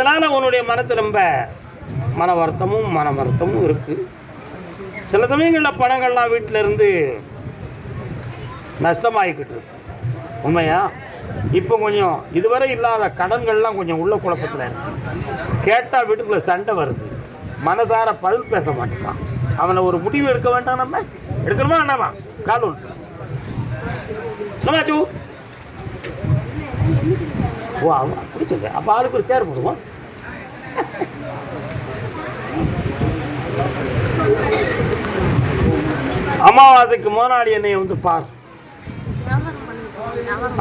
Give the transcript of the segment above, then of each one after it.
அதனால் உன்னுடைய மனத்து ரொம்ப மன வருத்தமும் இருக்குது. சில சமயங்களில் பணங்கள்லாம் வீட்டில் இருந்து நஷ்டமாகிக்கிட்டு இருக்கு. உண்மையா? இப்போ கொஞ்சம் இதுவரை இல்லாத கடன்கள்லாம் கொஞ்சம் உள்ள குழப்பத்தில் இருக்கு. கேட்டால் வீட்டுக்குள்ளே சண்டை வருது. மனதார பதில் பேச மாட்டேங்கான். அவனை ஒரு முடிவு எடுக்க வேண்டாம். நம்ம எடுக்கணுமா வேண்டாமா? கால் ஒன்று சமாச்சு. ஓ அவன் பிடிச்சது. அப்போ ஆளுக்கு ஒரு சேர் போடுவோம். அமாவாசைக்கு மோனாடி என்னை வந்து பார்.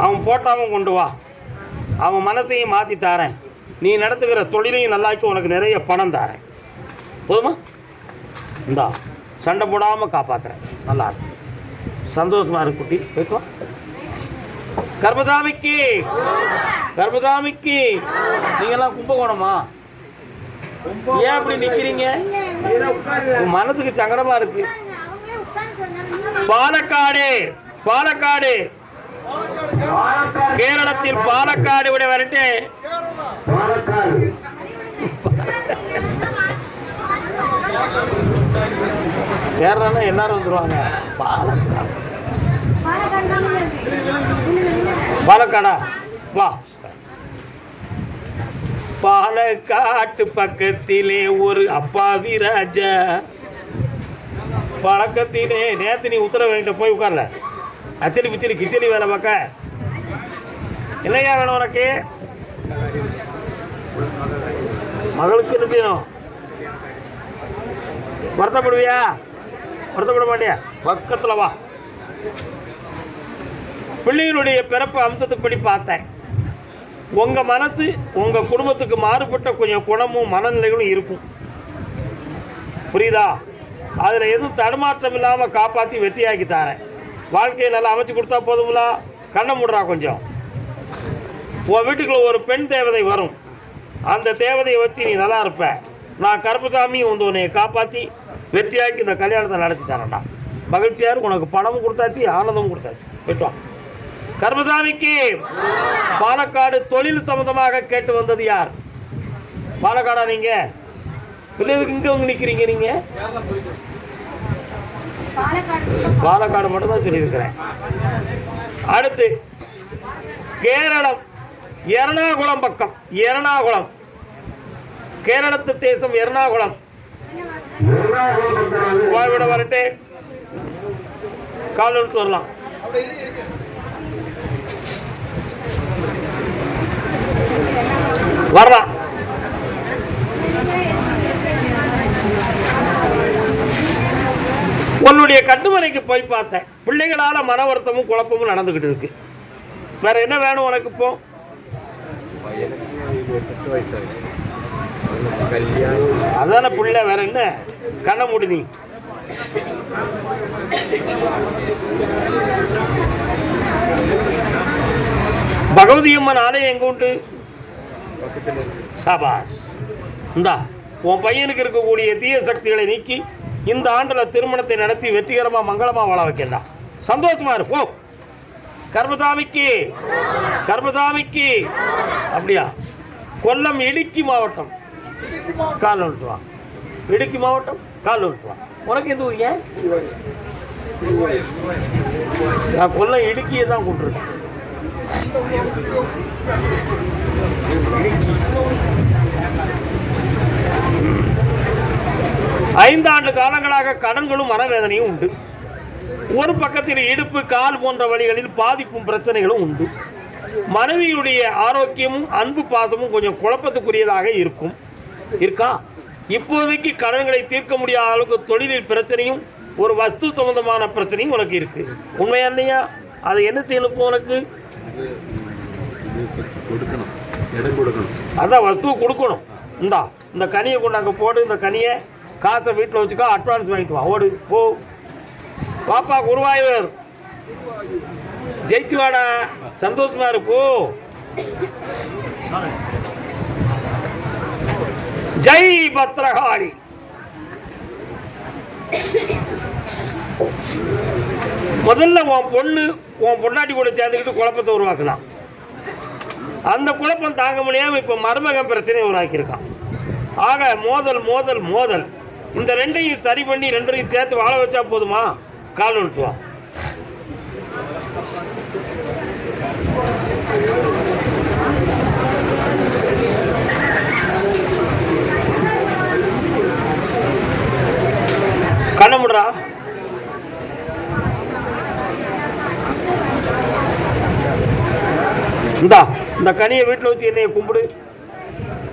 அவன் போட்டாவும் கொண்டு வா. அவன் மனசையும் மாற்றி தாரேன். நீ நடத்துகிற தொழிலையும் நல்லாக்கி உனக்கு நிறைய பணம் தாரேன். போதுமா? இந்தா சண்டை போடாமல் காப்பாற்றுறேன். நல்லா இருக்கு. சந்தோஷமா இருக்கு குட்டி. போய்க்கோ. கர்மசாமிக்கு நீங்கெல்லாம் கும்பகோணமா? ஏன் அப்படி நிற்கிறீங்க? மனசுக்கு சங்கடமா இருக்கு. பாலக்காடு கேரளத்தில் பாலக்காடு விட வரட்டு. கேரளா எல்லாரும் வந்துருவாங்க. பாலக்காடா வா. பாலக்காட்டு பக்கத்திலே ஒரு அப்பாவி ராஜா. பழக்கத்திலே நேற்று நீ உத்தரவு வாங்கிட்ட போய் உட்கார்ல. அச்சடி பிச்சடி கிச்சடி வேலை பார்க்க என்னையா வேணும் உனக்கு? மகளுக்கு என்ன செய்யணும்? வருத்தப்படுவியா? வருத்தப்பட மாட்டியா? பக்கத்தில் வா. பிள்ளைகளுடைய பிறப்பு அம்சத்துப்படி பார்த்தேன். உங்கள் மனசு உங்கள் குடும்பத்துக்கு மாறுபட்ட கொஞ்சம் குணமும் மனநிலைகளும் இருக்கும். புரியுதா? அதில் எதுவும் தடுமாற்றம் இல்லாமல் காப்பாற்றி வெற்றியாக்கி தரேன். வாழ்க்கையை நல்லா அமைச்சு கொடுத்தா போதுங்களா? கண்ணை மூடுறா கொஞ்சம். உன் வீட்டுக்குள்ள ஒரு பெண் தேவதை வரும். அந்த தேவதையை வச்சு நீ நல்லா இருப்ப. நான் கருப்புசாமியும் வந்து உன்னை காப்பாற்றி வெற்றியாக்கி இந்த கல்யாணத்தை நடத்தி தரேன்டா. மகிழ்ச்சியாரு. உனக்கு பணமும் கொடுத்தாச்சு, ஆனந்தமும் கொடுத்தாச்சு. வெட்டுவான். கருப்புசாமிக்கு. பாலக்காடு தொழில் சம்பந்தமாக கேட்டு வந்தது யார்? பாலக்காடா நீங்க? பிள்ளைகளுக்கு இங்கே வந்து நிற்கிறீங்க நீங்க? பாலக்காடு மட்டும்தான் சொல்லியிருக்கிறேன். அடுத்து கேரளம் எர்ணாகுளம் பக்கம். எர்ணாகுளம் கேரளத்து தேசம் எர்ணாகுளம். வாழ்விட வரட்டே. கால் எடுத்து வரலாம். வரலாம். உன்னுடைய கட்டுமனைக்கு போய் பார்த்தேன். பிள்ளைகளால் மன வருத்தமும் குழப்பமும் நடந்துக்கிட்டு இருக்கு. வேற என்ன வேணும் உனக்கு? இப்போ அதான பிள்ளை. வேற என்ன? கண்ண மூடி. நீ பகவதி அம்மன் ஆலயம் எங்க உண்டு? சாபாஸ். இந்தா உன் பையனுக்கு இருக்கக்கூடிய தீய சக்திகளை நீக்கி இந்த ஆண்டில் திருமணத்தை நடத்தி வெற்றிகரமாக மங்களமாக வாழ வைக்கலாம். சந்தோஷமா இரு. போ. கர்மசாமிக்கு. அப்படியா? கொல்லம் இடுக்கி மாவட்டம். கால் விட்டுவா. இடுக்கி மாவட்டம் கால் விட்டுவா. உனக்கு எந்த ஊரியா? நான் கொல்லம் இடுக்கியை தான் கூப்பிட்டுருக்கேன். 5 ஆண்டு காலங்களாக கடன்களும் மனவேதனையும் உண்டு. ஒரு பக்கத்தில் இடுப்பு கால் போன்ற வழிகளில் பாதிப்பும் பிரச்சனைகளும் உண்டு. மனைவியுடைய ஆரோக்கியமும் அன்பு பாசமும் கொஞ்சம் குழப்பத்துக்குரியதாக இருக்கா? இப்போதைக்கு கடன்களை தீர்க்க முடியாத அளவுக்கு தொழிலில் பிரச்சனையும் ஒரு வஸ்து சம்பந்தமான பிரச்சனையும் உனக்கு இருக்கு. உண்மையா இல்லையா? அதை என்ன செய்யணும்? உனக்கு அதான் வஸ்துவை கொடுக்கணும். இந்த கனியை கொண்டு அங்கே போடு. இந்த கனியை காசை வீட்டில் வச்சுக்கோ. அட்வான்ஸ் வாங்கிட்டு வா. ஓடு போ. பாப்பா குருவாயூர் ஜெயிச்சு வாடா. சந்தோஷமா இருப்போ. ஜெய் பத்ரகாளி. முதல்ல உன் பொண்ணாட்டி கூட சேர்ந்துக்கிட்டு குழப்பத்தை உருவாக்கலாம். அந்த குழப்பம் தாங்க முடியாமல் இப்போ மருமகன் பிரச்சனையை உருவாக்கியிருக்கான். ஆக மோதல் மோதல் மோதல். இந்த ரெண்டையும் சரி பண்ணி ரெண்டையும் சேர்த்து வாழ வச்சா போதுமா? கால் விட்டுவான். கண்ண முடுறா. இந்த கனியை வீட்டில் வச்சு என்னைய கும்பிடு.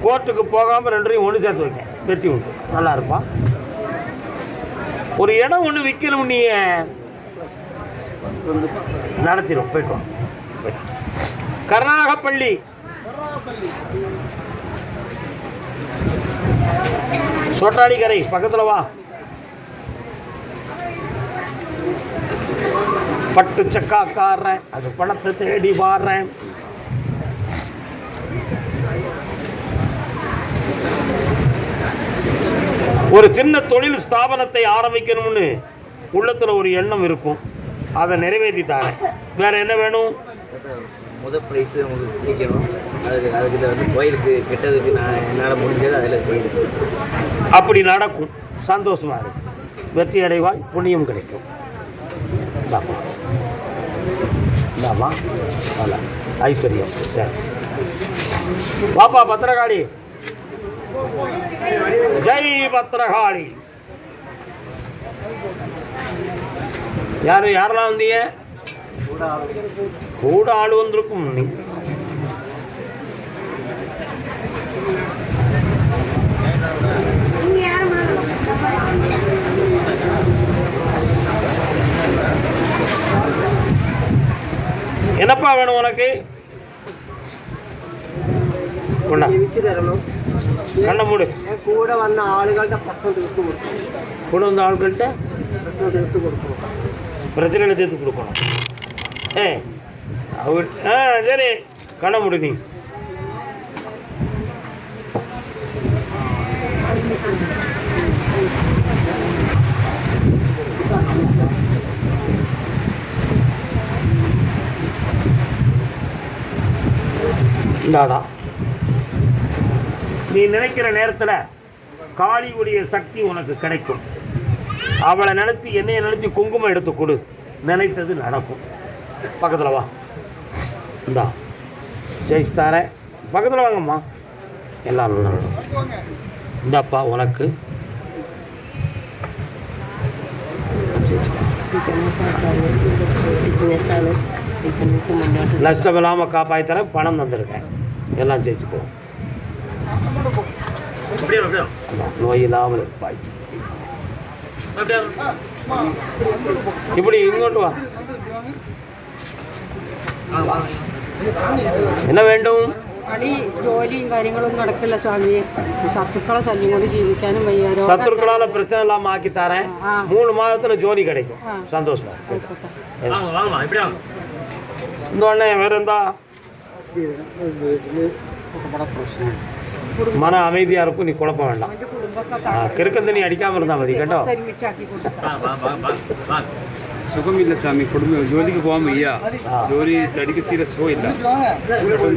கோர்ட்டுக்கு போகாமல் ரெண்டையும் ஒன்று சேர்த்து வைக்க வெற்றி உண்டு. நல்லா இருப்பா. ஒரு இடம் ஒன்று விற்கணும், நீ நடத்திடும். போயிட்டு கர்நாகப்பள்ளி சொட்டாடிக்கரை பக்கத்தில் வா. பட்டு சக்காக்காரன், அது பணத்தை தேடி வாடுறேன். ஒரு சின்ன தொழில் ஸ்தாபனத்தை ஆரம்பிக்கணும்னு உள்ளத்தில் ஒரு எண்ணம் இருக்கும். அதை நிறைவேற்றி தரேன். வேற என்ன வேணும்? முதல் ப்ரைஸு உங்களுக்கு பிடிக்கணும். அதுக்கு வந்து கோயிலுக்கு கெட்டதுக்கு நான் என்னால் முடிஞ்சது அதில் செய்யணும். அப்படி நடக்கும். சந்தோஷமாக இருக்கும். வெற்றி அடைவாய், புண்ணியம் கிடைக்கும். இந்தாமா நல்லா ஐஸ்வர்யம். சரி பாப்பா பத்திரகாளி. ஜெய் பத்திரகாளி. யாரெல்லாம் வந்தீங்க? கூட ஆள் வந்திருக்கும். நீ என்னப்பா வேணும் உனக்கு? கண்ண மூடு. கூட வந்த ஆளுகள்கிட்ட கூட வந்த ஆளுகள்கிட்ட பிரச்சனைகளை சேர்த்து கொடுக்கணும். சரி கண்ண மூடு. நீ இந்தாடா. நீ நினைக்கிற நேரத்தில் காளியுடைய சக்தி உனக்கு கிடைக்கும். அவளை நினைச்சு என்னைய நினைச்சு குங்குமம் எடுத்து கொடு. நினைத்தது நடக்கும். பக்கத்தில் வா. இந்தா ஜெயிச்சுத்தார. பக்கத்தில் வாங்கம்மா. எல்லாம் நல்லா நடக்கும். இந்தாப்பா உனக்கு. நஷ்டம் இல்லாமல் காப்பாற்றித்தரேன். பணம் தந்துருக்கேன். எல்லாம் ஜெயிச்சு போகும். நோய் இல்லாமல் இருப்பாய். இப்படி இங்கோட்டு வா. என்ன வேண்டும்? ജോലിയും കാര്യങ്ങളൊന്നും നടക്കില്ല സ്വാമി. ശത്രുക്കളെ ശല്യം കൊണ്ട് ജീവിക്കാനും വയ്യ. சத்துருக்களால பிரச்சனை இல்லாமல் ஆக்கி தரேன். 3 மாதத்துல ஜோலி கிடைக்கும். சந்தோஷமா. இந்த உடனே வேற இருந்தா மன அமைதியா இருக்கும். நீ குழப்பம் வேண்டாம். கிறுக்கந்த நீ அடிக்காம இருந்தா மதி கேட்டோ. സുഖമില്ല സ്വാമി. കുടുംബം ജോലിക്ക് പോകാൻ വയ്യ. ജോലി തടിക്ക് തീരെ സുഖമില്ല.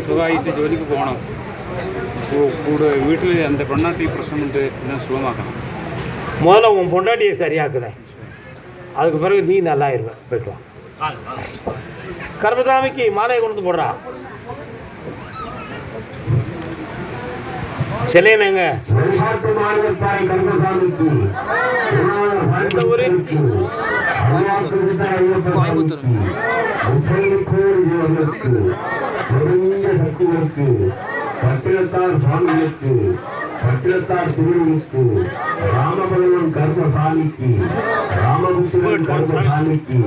സുഖമായിട്ട് ജോലിക്ക് പോകണം. കൂടെ വീട്ടിൽ அந்த பொண்டாட்டி பிரச்சனை உண்டு. எல்லாம் சுகமாக்கணும். முதல்ல உன் பொண்டாட்டியை சரியாக்குதேன். அதுக்கு பிறகு நீ நல்லா இருப்ப. போயிட்டு வா. கர்மசாமிக்கு மாலையை கொண்டு போடுறா. செல்லேங்க இந்த ஊரு கோயம்புத்தூர். பட்டினத்தார் சுவாமிகளுக்கு, பட்டினத்தார் திருவிழுக்கு, ராமபகவன் கர்மசாமிக்கு, ராமபுத்திரன் கர்மசாமிக்கு,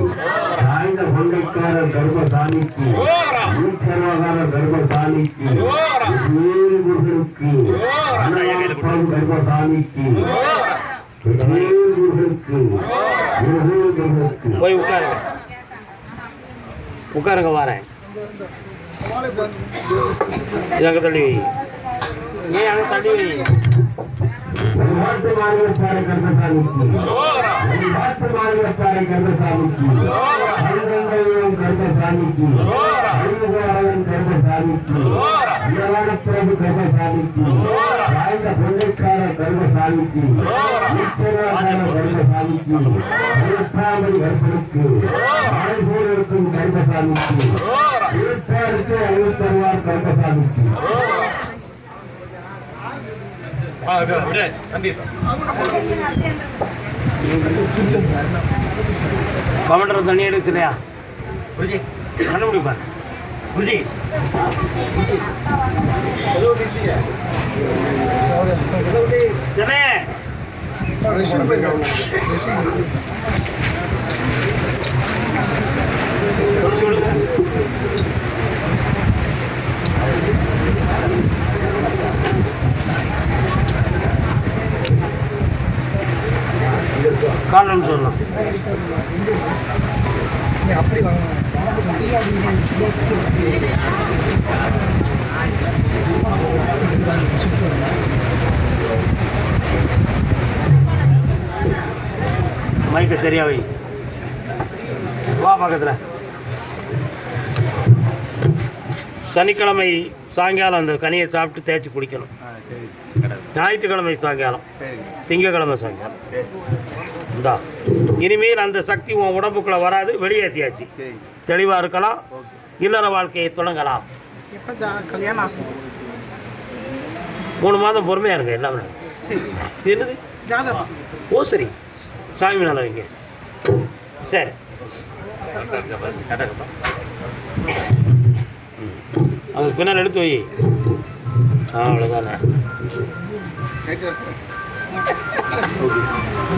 சாய்ந்த கொண்டைக்காரர் கர்மசாமிக்கு, ஈச்சரவகாரர் கர்மசாமிக்கு, முருகனுக்கு, அன்னவாசம் கர்மசாமிக்கு, போய் உட்காருங்க. உட்காருங்க. வரேன். இதை அங்கே தள்ளி வை. ஏன் அங்கே தள்ளி வை. வழிபாட்டு மாரியப்பாறை கருப்பசாமிக்கு வழிபாட்டு மாரியப்பாறை கருப்பசாமிக்கு அங்கங்கையும் கருப்பசாமிக்கு அழிமுகவரன் கருப்பசாமிக்கு பிரபு கருப்பசாமிக்கு சாய்ந்த கொண்டைக்கார கருப்பசாமிக்கு நிச்சயமான கருப்பசாமிக்கு எழுத்தாமணி கருப்பனுக்கு மழை போல் இருக்கும் கருப்பசாமிக்கு எழுத்தாருக்கு அழுத்தருவார் கருப்பசாமிக்கு கமெண்டர் தண்ணி எடுக்கலையா பண்ண முடியுமா புரிஜி சனே காரணம் சொல்லலாம். மைக்க சரியா வை. வா பக்கத்தில். சனிக்கிழமை சாயங்காலம் அந்த கனியை சாப்பிட்டு தேய்ச்சி குடிக்கணும். ஞாயிற்றுக்கிழமை சாயங்காலம், திங்கக்கிழமை சாயங்காலம். இந்தா இனிமேல் அந்த சக்தி உன் உடம்புக்குள்ளே வராது, வெளியேற்றியாச்சு. தெளிவாக இருக்கலாம், இல்லற வாழ்க்கையை தொடங்கலாம். 3 மாதம் பொறுமையாக இருங்க. எல்லாமே என்னது? ஓ சரி, சாமி மேலே வைங்க. சரி, அது பின்னால் எடுத்து வை. அவ்வளோதானே,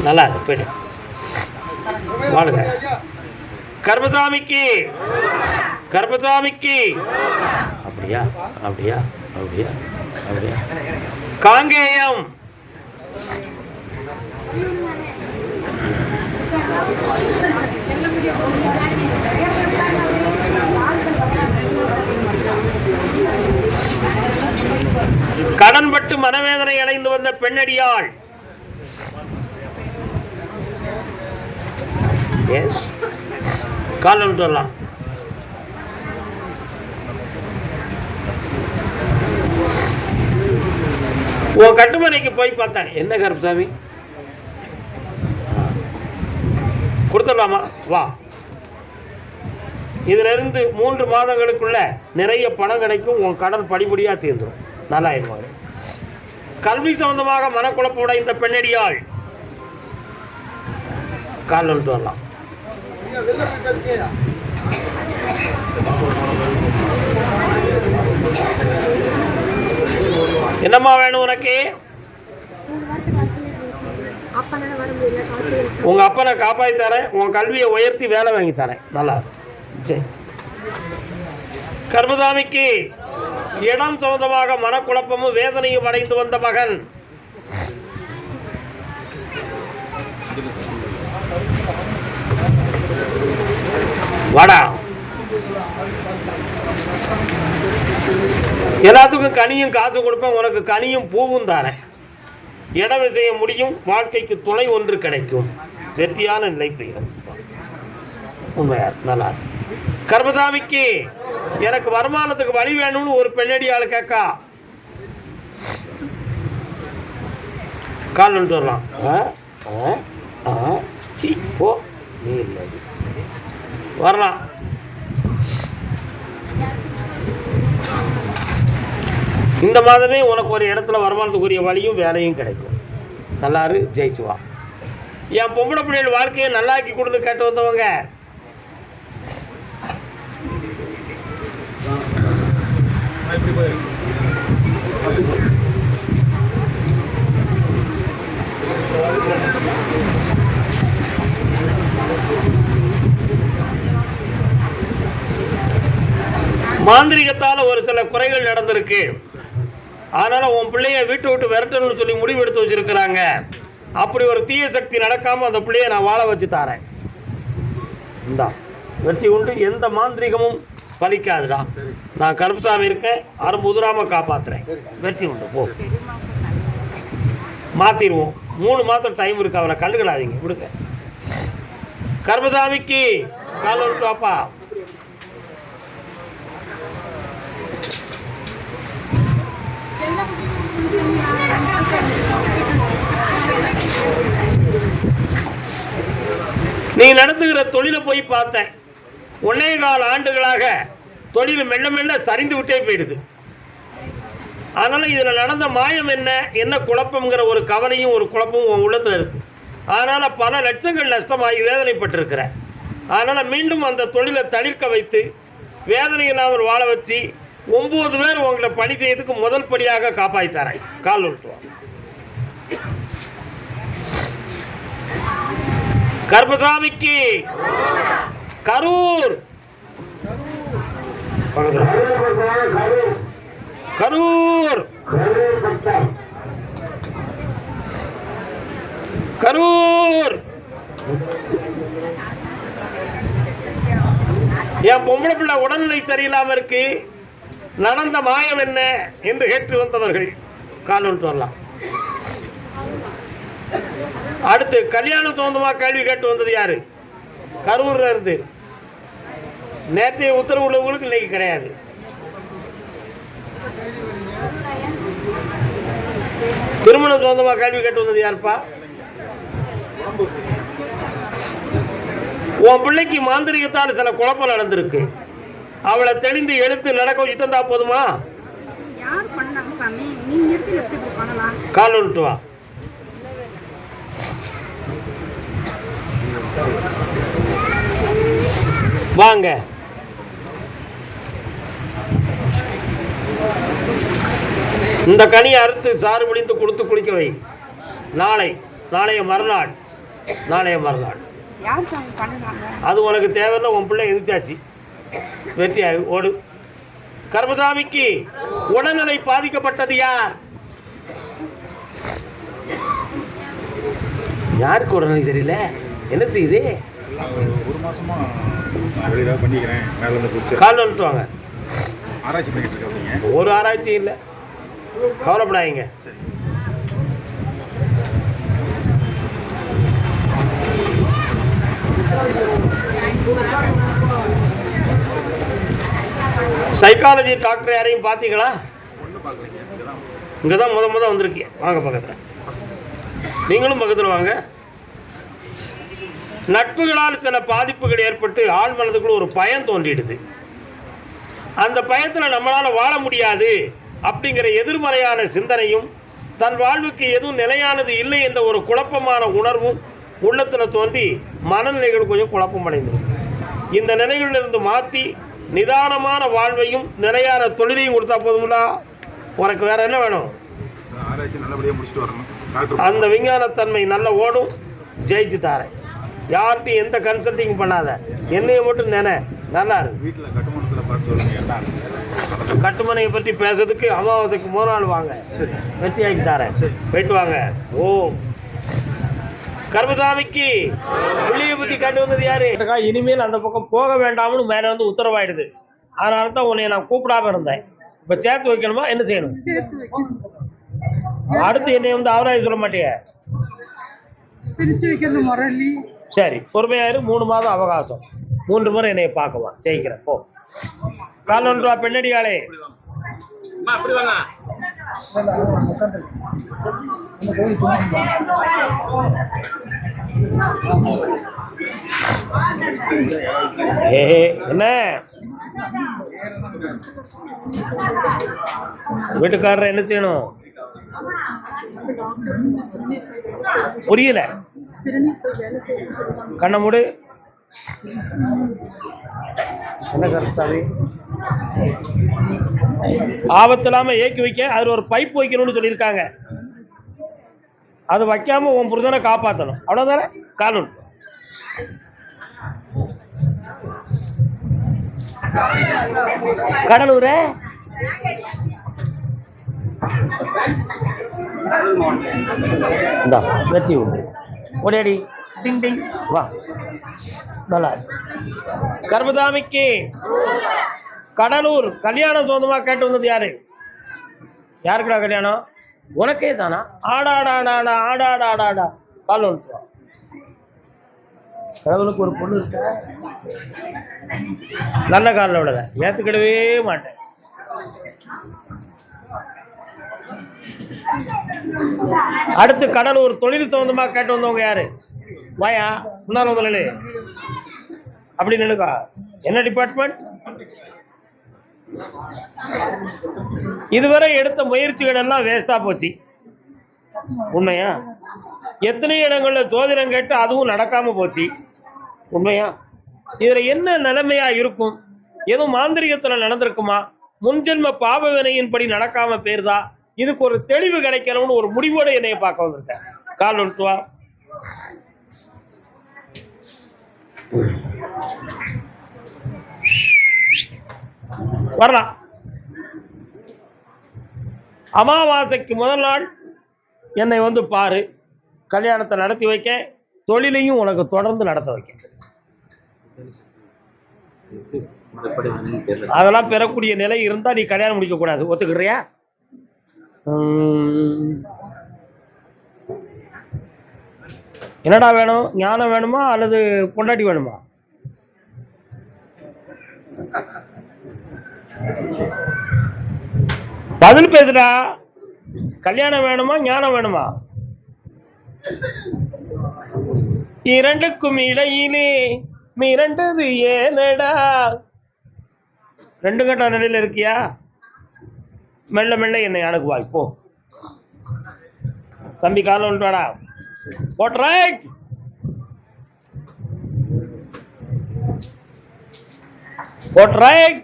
நல்லா இருக்கு. போய்ட்டு வாடுங்க. கர்மசாமிக்கு கர்மசாமிக்கு. அப்படியா அப்படியா அப்படியா அப்படியா. காங்கேயம் கடன்பட்டு மனவேதனை அடைந்து வந்த பெண்ணடியாள். காலம் சொல்லலாம். உன் கட்டுமனைக்கு போய் பார்த்தேன். என்ன கருப்பசாமி கொடுத்துடலாமா? வா. இதிலிருந்து 3 மாதங்களுக்குள்ள நிறைய பணம் கிடைக்கும். உன் கடன் படிப்படியாக தீர்ந்துடும். நல்லா இருவாங்க. கல்வி சம்பந்தமாக மனக்குழப்போட இந்த பெண்ணடியாள் கால் வந்துட்டு வரலாம். என்னம்மா வேணும் உனக்கு? உங்க அப்பனை காப்பாற்றி தரேன், உன் கல்வியை உயர்த்தி வேலை வாங்கி தரேன். நல்லா சரி. கர்மசாமிக்கு இடம் சம்பந்தமாக மனக்குழப்பமும் வேதனையும் அடைந்து வந்த மகன். வாடா. எல்லாத்துக்கும் கனியும் காசு கொடுப்பேன், உனக்கு கனியும் பூவும் தானே. இட விஷயம் முடியும், வாழ்க்கைக்கு துணை ஒன்று கிடைக்கும், வெற்றியான நிலை பெய்யும். உண்மையா? நல்லா. கர்மசாமிக்கு எனக்கு வருமானத்துக்கு வழி வேணும்னு ஒரு பெண்ணடியாள் கேட்கா. கால் வந்துட்டு வரலாம். போ, நீ இல்லை வரலாம். இந்த மாதமே உனக்கு ஒரு இடத்துல வருமானத்துக்குரிய வழியும் வேலையும் கிடைக்கும். நல்லாரு, ஜெயிச்சுவா. என் பொம்பளை பிள்ளைகள் வாழ்க்கையை நல்லாக்கி கொடுத்து கேட்டு வந்தவங்க. மாந்திரிகத்தால் ஒரு சில குறைகள் நடந்திருக்கு. அதனால் உன் பிள்ளைய வீட்டை விட்டு விரட்டணும்னு சொல்லி முடிவு எடுத்து வச்சுருக்கிறாங்க. அப்படி ஒரு தீய சக்தி நடக்காமல் அந்த பிள்ளையை நான் வாழ வச்சு தரேன். இந்தா வெற்றி உண்டு, எந்த மாந்திரிகமும் பலிக்காதுடா. நான் கருப்பசாமி இருக்கேன், அரும்பு உதிராமல் காப்பாற்றுறேன். வெற்றி உண்டு. போ. மாற்றிடுவோம். 3 மாதம் டைம் இருக்கு, அவனை கண்டுக்கிடாதீங்க, விடுங்க. கர்மசாமிக்கு கால் வந்துட்டு வாப்பா. நீ நடத்துகிற தொழிலை போய் பார்த்தேன். 1.25 ஆண்டுகளாக தொழில் மெல்ல மெல்ல சரிந்து விட்டே போயிடுது. அதனால் இதில் நடந்த மாயம் என்ன குழப்பங்கிற ஒரு கவலையும் ஒரு குழப்பமும் உன் உள்ளத்தில் இருக்குது. அதனால் பல லட்சங்கள் நஷ்டமாகி வேதனைப்பட்டிருக்கிற. அதனால் மீண்டும் அந்த தொழிலை தளிர்க்க வைத்து வேதனை இல்லாமல் வாழ வச்சு 9 பேர் உங்களை பணி செய்யறதுக்கு முதல் படியாக காப்பாற்றித்தரேன். கால் விட்டுருவோம். கர்மசாமிக்கு கரூர் கரூர் கரூர். என் பொம்பளை பிள்ளை உடல்நிலை சரியில்லாம இருக்கு, நடந்த மாயம் என்ன என்று கேட்டு வந்தவர்கள் கால் வந்துட்டு வரலாம். அடுத்து கல்யாணம் சொந்தமா கேள்வி கேட்டு வந்தது யாரு? கரூர்ல இருந்து. நேற்றைய உத்தரவு உள்ளவங்களுக்கு இன்னைக்கு கிடையாது. திருமணம் சொந்தமா கேள்வி கேட்டு வந்தது யாருப்பா? உன் பிள்ளைக்கு மாந்திரிகத்தால் சில குழப்பம் நடந்திருக்கு. அவளை தெளிந்து எழுத்து நடக்க வச்சு தந்தா போதுமா? கால் வந்துட்டு வா. வாங்க. இந்த கனியை அறுத்து சாறு பிழிந்து கொடுத்து குளிக்க வை. நாளைய மறுநாள் அது உனக்கு தேவையில்லை. உன் பிள்ளை எதிர்த்தாச்சு, வெற்றியாகு, ஓடு. கர்மசாமிக்கு உடல்நிலை பாதிக்கப்பட்டது யார்? யாருக்கு உடல்நிலை சரியில்லை? என்ன செய்யுது? ஒரு மாசமா வெளியில பண்ணிக்கிறேன். மேல இருந்து கால் வந்துட்டு வாங்க. ஆராய்ச்சி பண்ணிட்டு இருக்கீங்க? ஒரு ஆராய்ச்சி இல்லை, கவலைப்படாதீங்க. சைக்காலஜி டாக்டர் யாரையும் பார்த்தீங்களா? இங்கே தான் முத வந்திருக்கீங்க. வாங்க பக்கத்தில், நீங்களும் பக்கத்தில் வாங்க. நட்புகளால் சில பாதிப்புகள் ஏற்பட்டு ஆள் மனதுக்குள்ள ஒரு பயம் தோன்றிடுது. அந்த பயத்தில் நம்மளால் வாழ முடியாது அப்படிங்கிற எதிர்மறையான சிந்தனையும், தன் வாழ்வுக்கு எதுவும் நிலையானது இல்லை என்ற ஒரு குழப்பமான உணர்வும் உள்ளத்தில் தோன்றி மனநிலைகள் கொஞ்சம் குழப்பம் அடைந்துடும். இந்த நிலைகளிலிருந்து மாற்றி நிதானமான வாழ்வையும் நிலையான தொழிலையும் கொடுத்தா போதுங்களா? உனக்கு வேற என்ன வேணும்? ஆராய்ச்சி நல்லபடியாக முடிச்சுட்டு வரணும். அந்த விஞ்ஞானத்தன்மை நல்ல ஓடும், ஜெயிச்சு தாரேன். யார்கிட்டையும் எந்த கன்சல்டிங் பண்ணாத, என்னைய மட்டும் நல்லா இருக்கு. வீட்டில் கட்டுமானத்தில் பார்த்து சொல்லுங்க. கட்டுமனையை பற்றி பேசுறதுக்கு அமாவாசைக்கு 3 நாள் வாங்க, வெற்றியாக்கி தாரேன். போயிட்டு வாங்க. ஓ கர்மசாமிக்கு புள்ளியை பற்றி கண்டு வந்தது யாரு? இனிமேல் அந்த பக்கம் போக வேண்டாம்னு மேலே வந்து உத்தரவாயிடுது. அதனால தான் உன்னை நான் கூப்பிடாம இருந்தேன். இப்போ சேர்த்து வைக்கணுமா? என்ன செய்யணும்? அடுத்து என்னை வந்து அவராய் சொல்ல மாட்டிய? பிரிச்சு வைக்கிறது முரளி. சரி, பொறுமையாயிரு. 3 மாதம் அவகாசம். 3 முறை என்னைய பார்க்கலாம். ஜெயிக்கிறேன். போ. கால் 1 ரூபா பெண்ணடியாளே. என்ன வீட்டுக்காரர் என்ன செய்யணும்? புரியல. கண்ண மூடு. என்ன கருத்தாவே? ஆபத்து இல்லாமல் ஏக்கி வைக்க அதில் ஒரு பைப் வைக்கணும்னு சொல்லியிருக்காங்க. அது வைக்காம உன் புருஷனை காப்பாற்றணும். அவ்வளோதானே? காலூன் கடலூர் இந்தா வெற்றி உண்டு. ஓடியாடி டிங் டிங் வா. நல்லா கர்மசாமிக்கு கடலூர் கல்யாணம் சொந்தமாக கேட்டு வந்தது யாரு? யாருக்குடா கல்யாணம்? உனக்கே தானா? ஆடாடாடாடா ஆடாடாடாடா கால் வந்துட்டு கடவுளுக்கு ஒரு பொண்ணு இருக்க நல்ல காலில் விடலை, ஏற்றுக்கிடவே மாட்டேன். அடுத்து கடலூர் தொழில் சம்பந்தமாக கேட்டு வந்தவங்க யாரு? வாயா முன்னாள் முதலாளி அப்படி நினைக்கா. என்ன டிபார்ட்மெண்ட்? இதுவரை எடுத்த முயற்சிகள் எல்லாம் வேஸ்டா போச்சு. உண்மையா? எத்தனை இடங்கள்ல ஜோதிடம் கேட்டு அதுவும் நடக்காம போச்சு. உண்மையா? இதுல என்ன நிலைமையா இருக்கும்? எதுவும் மாந்திரிகத்துல நடந்திருக்குமா? முன்ஜென்ம பாப வினையின்படி நடக்காம போயிருதா? இதுக்கு ஒரு தெளிவு கிடைக்கணும்னு ஒரு முடிவோட என்னைய பார்க்க வந்திருக்கேன். கால் ஒன்று வா. வரலாம். அமாவாசைக்கு முதல் நாள் என்னை வந்து பாரு. கல்யாணத்தை நடத்தி வைக்க, தொழிலையும் உனக்கு தொடர்ந்து நடத்த வைக்க. அதெல்லாம் பெறக்கூடிய நிலை இருந்தா நீ கல்யாணம் முடிக்க கூடாது. ஒத்துக்கிறியா? என்னடா வேணும்? ஞானம் வேணுமா அல்லது பொண்டாட்டி வேணுமா? பதில் பேசுடா. கல்யாணம் வேணுமா ஞானம் வேணுமா? இரண்டுக்கும் இடையிலே மிரண்டது ஏனடா? ரெண்டு கட்ட நிலையில இருக்கியா? மெல்ல மெல்ல என்னை அணுகுவாய் போ. தம்பி காலம் வந்துட்டாடா. போட் ரைட். போட் ரைட்.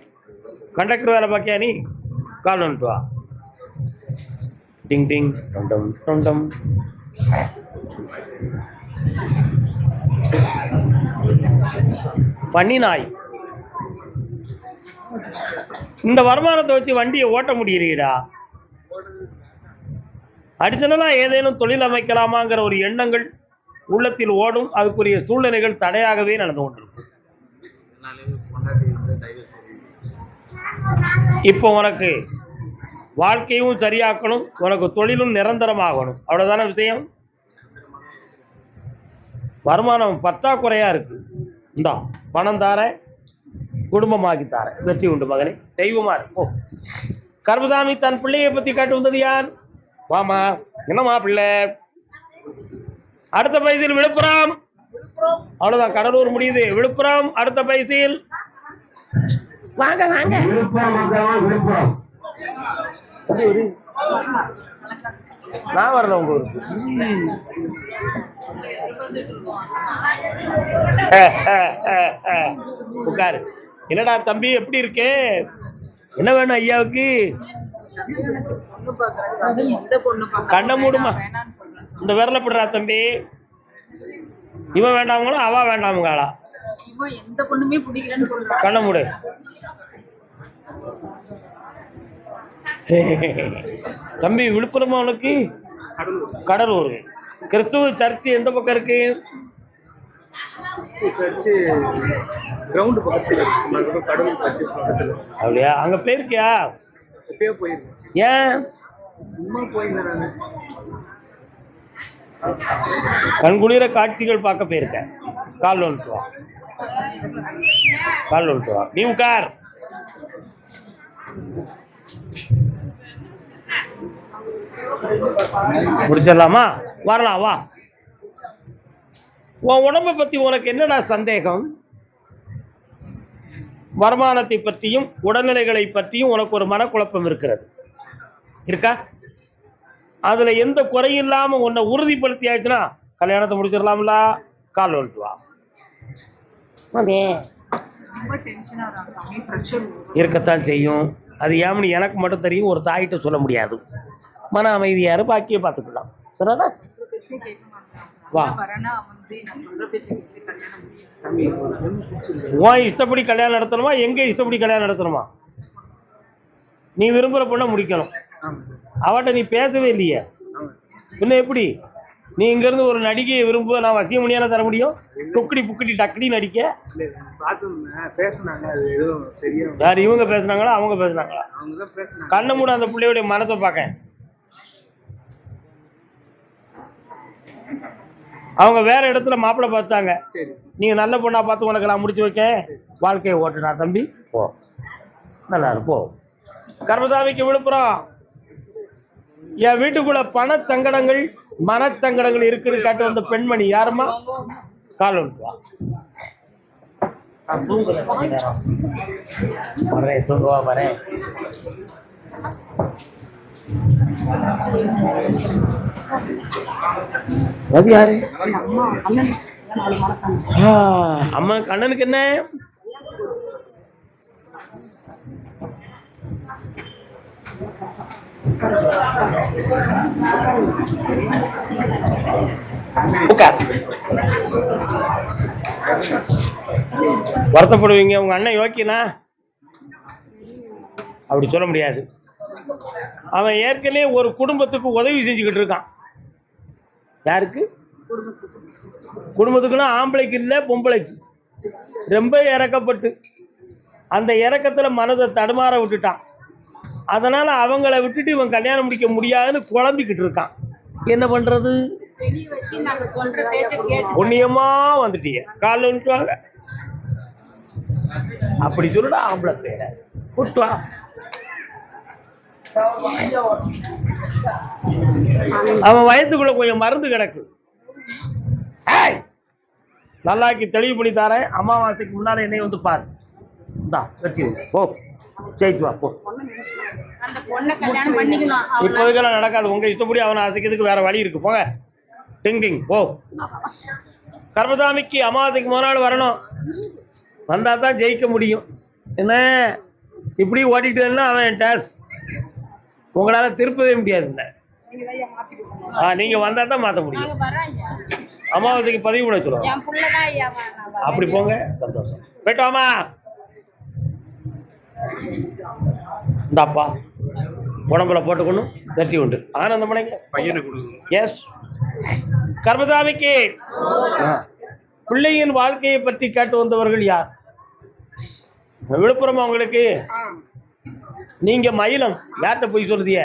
கண்டக்டர் வேலை பார்க்கியா நீ? கால் வந்துட்டு வா. டிங் டிங் டம் டம் டம் டம். பன்னி நாய். இந்த வருமானத்தை வச்சு வண்டியை ஓட்ட முடியலையடா. அடிஷனலா ஏதேனும் தொழில் அமைக்கலாமாங்கிற ஒரு எண்ணங்கள் உள்ளத்தில் ஓடும். அதுக்குரிய சூழ்நிலைகள் தடையாகவே நடந்து கொண்டிருக்கும். இப்போ உனக்கு வாழ்க்கையும் சரியாக்கணும், உனக்கு தொழிலும் நிரந்தரமாகணும். அவ்வளவுதான விஷயம். வருமானம் பற்றாக்குறையா இருக்கு. இந்தா பணம் தார, குடும்பமாக்கி தார, வெற்றி உண்டு மகனே. தெய்வமா இருக்கு. கருப்பசாமி தன் பிள்ளையை பத்தி கேட்டு வந்தது யார்? வாமா. என்னம்மா பிள்ளை? அடுத்த பைசில் விழுப்புரம். அவ்வளவுதான், கடலூர் முடியுது. விழுப்புரம் அடுத்த பைசில். வாங்க வாங்க. நான் வரல உங்க ஊருக்கு. உட்காரு. என்னடா தம்பி எப்படி இருக்கு? என்ன வேணும் ஐயாவுக்கு? கண்ண மூடுமா. இந்த விரலப்படுறா தம்பி. இவன் வேண்டாமங்களா அவ வேண்டாமங்களா? எந்த பொண்ணுமே பிடிக்கலன்னு சொல்றான். கண்ண மூடு. தம்பி விழுப்புரமா உனக்கு? கடலூர். கிறிஸ்துவ சர்ச்சு எந்த பக்கம் இருக்கு? அப்படியா? அங்க போயிருக்கியா? ஏன்? கண்குளிர காட்சிகள் பார்க்க போயிருக்கேன். கால் வந்துட்டு வா. கால் வந்துட்டு வா. நீ உட்கார். முடிச்சிடலாமா? வரலாம் வா. உன் உடம்பை பத்தி உனக்கு என்னடா சந்தேகம்? வருமானத்தை பற்றியும் உடல்நிலைகளை பற்றியும் உனக்கு ஒரு மனக்குழப்பம் இருக்கிறது. இருக்கா? அதுல எந்த குறையும் இல்லாம உன்னை உறுதிப்படுத்தி ஆயிடுச்சுன்னா கல்யாணத்தை முடிச்சிடலாம்ல. கால் வந்துட்டு வா. இருக்கத்தான் செய்யும். அது ஏன்னு எனக்கு மட்டும் தெரியும், ஒரு தாயிட்ட சொல்ல முடியாது. மன அமைதியாரு, பாக்கிய பார்த்துக்கலாம். சரிடா? வா. உன் இஷ்டப்படி கல்யாணம் நடத்தணுமா? எங்க இஷ்டப்படி கல்யாணம் நடத்தணுமா? நீ விரும்புகிற பொண்ணை முடிக்கணும். அவட்ட நீ பேசவே இல்லையே, இன்னும் எப்படி? நீ இங்கேருந்து ஒரு நடிகையை விரும்ப நான் வசியம் முடியாத தர முடியும்? துக்கடி புக்கடி டக்கடி நடிக்க யார்? இவங்க பேசுனாங்களா அவங்க பேசுனாங்களா? கண்ணை மூட அந்த பிள்ளையுடைய மனத்தை பார்க்க. அவங்க வேற இடத்துல மாப்பிள்ளை பார்த்தாங்க. சரி. நீங்க நல்ல பொண்ணா பார்த்து உனக்கு நான் முடிச்சு வைக்க வாழ்க்கையை ஓட்டுடா தம்பி, போ, நல்லா இருப்போ. கர்மசாமிக்கு விழுப்புரம். என் வீட்டுக்குள்ள பணச்சங்கடங்கள் மனச்சங்கடங்கள் இருக்குன்னு காட்டு வந்த பெண்மணி யாருமா? கால் ஒன்றுவா வரேன், தூங்குவா வரேன். அது யாரு? அம்மா அண்ணனுக்கு என்ன? வருத்தப்படுவீங்க. உங்க அண்ணன் யோக்கியனா? அப்படி சொல்ல முடியாது. அவன் ஏற்கனவே ஒரு குடும்பத்துக்கு உதவி செஞ்சுக்கிட்டு இருக்கான். யாருக்கு? குடும்பத்துக்குன்னா ஆம்பளைக்கு இல்லை, பொம்பளைக்கு. ரொம்ப இறக்கப்பட்டு அந்த இறக்கத்தில் மனதை தடுமாற விட்டுட்டான். அதனால அவங்கள விட்டுட்டு இவன் கல்யாணம் முடிக்க முடியாதுன்னு குழம்பிக்கிட்டு இருக்கான். என்ன பண்றது? புண்ணியமா வந்துட்டீங்க, காலைல விட்டுவாங்க. அப்படி சொல்லுடா ஆம்பளை பேர விட்டுவா. அவன் வயத்துக்குள்ள கொஞ்சம் மருந்து கிடக்கு. நல்லாக்கி தெளிவு பண்ணி தரேன். அமாவாசைக்கு முன்னால என்னை வந்து பாரு. வெற்றி போ, ஜெயிச்சு வா போ. இப்போதுக்கெல்லாம் நடக்காது. உங்க இஷ்டப்படி அவனை அசைக்கிறதுக்கு வேற வழி இருக்கு. போங்க, டிங் டிங் போ. கர்மசாமிக்கு அமாவாசைக்கு முதல் வரணும். வந்தா தான் ஜெயிக்க முடியும். என்ன இப்படி ஓட்டிட்டு அவன் டேஸ் உங்களால திருப்பவே முடியாதுங்க. நீங்க வந்தா தான் மாற்ற முடியும். அமாவாசைக்கு பதிவு பண்ண சொல்லுவோம். அப்படி போங்க, சந்தோஷம். போயிட்டோமா? இந்தாப்பா உடம்புல போட்டுக்கணும், வெற்றி உண்டு. ஆனந்தம் பண்ணீங்க பையனை கொடுக்கணும். எஸ். கர்மசாமிக்கு பிள்ளையின் வாழ்க்கையை பற்றி கேட்டு வந்தவர்கள் யார்? விழுப்புரம். அவங்களுக்கு நீங்க மயிலம். யார்கிட்ட போய் சொல்றதிய?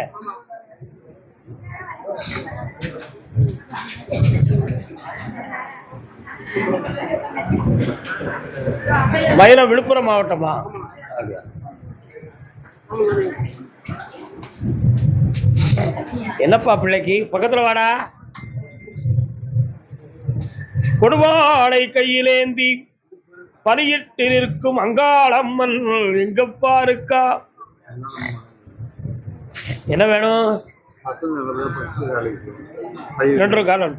மயிலம் விழுப்புரம் மாவட்டமா? என்னப்பா பிள்ளைக்கு பக்கத்துல வாடா. கொடுவாளை கையிலேந்தி பணியிட்டு நிற்கும் அங்காளம்மன் எங்கப்பா இருக்கா? என்ன வேணும்? 2 காலம்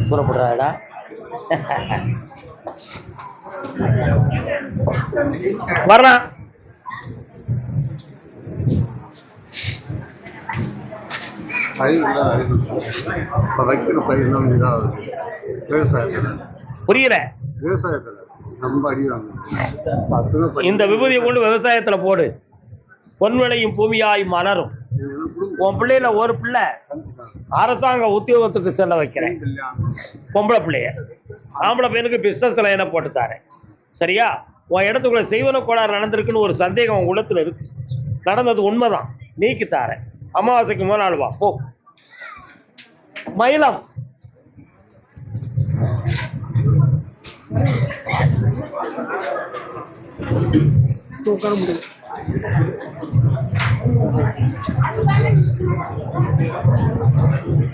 புறப்படுறாடா. வர்றான். புரியல. இந்த விபூதியை கொண்டு விவசாயத்துல போடு, பொன் விளையும் பூமியாய் மலரும். உன் பிள்ளையில ஒரு பிள்ளை அரசாங்க உத்தியோகத்துக்கு செல்ல வைக்கிறேன். பொம்பளை பிள்ளைய. ஆம்பளை பையனுக்கு பிசினஸ்ல என்ன போட்டு தாரேன். சரியா? உன் இடத்துக்குள்ள செய்வன கோளாறு நடந்திருக்குன்னு ஒரு சந்தேகம் உன் உள்ளத்துல இருக்கு. நடந்தது உண்மைதான், நீக்கி தாரேன். அமாவாசைக்கு முதல் நாள் வா போ. மயிலம்.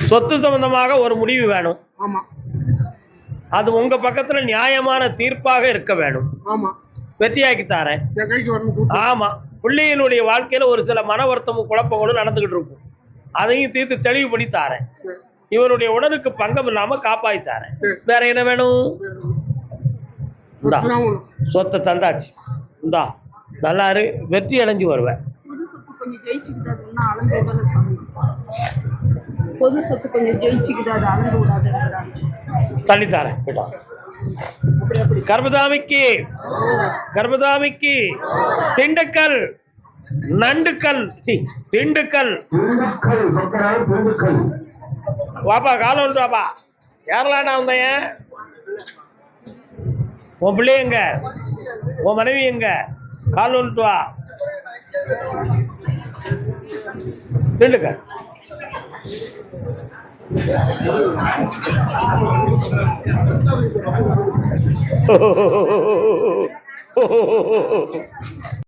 சொத்து சம்பந்தமாக ஒரு முடிவு வேணும். அது உங்க பக்கத்துல நியாயமான தீர்ப்பாக இருக்க வேணும். வெற்றியாக்கி தாரேன். ஆமா, பிள்ளையினுடைய வாழ்க்கையில ஒரு சில மன வருத்தமும் குழப்பங்களும் நடந்துகிட்டு இருக்கும். அதையும் தீர்த்து தெளிவு பண்ணி தாரேன். இவருடைய உடலுக்கு பங்கம் இல்லாம காப்பாத்தாரேன். வேற என்ன வேணும்? சொத்தை தந்தாச்சு. இந்தா நல்லாரு, வெற்றி அடைஞ்சு வருவேன். பொது சொத்து கொஞ்சம் ஜெயிச்சுக்கிட்டாது, அளந்து விடாது. தள்ளித்தாரேன். கர்மசாமிக்கு திண்டுக்கல் நண்டுக்கல் திண்டுக்கல் வாப்பா, காலம் வந்து வாப்பா. கேரளாடா வந்தேன். உன் பிள்ளை எங்க? உன் மனைவி எங்க? கால் வந்துட்டு வா. திண்டுக்கல்.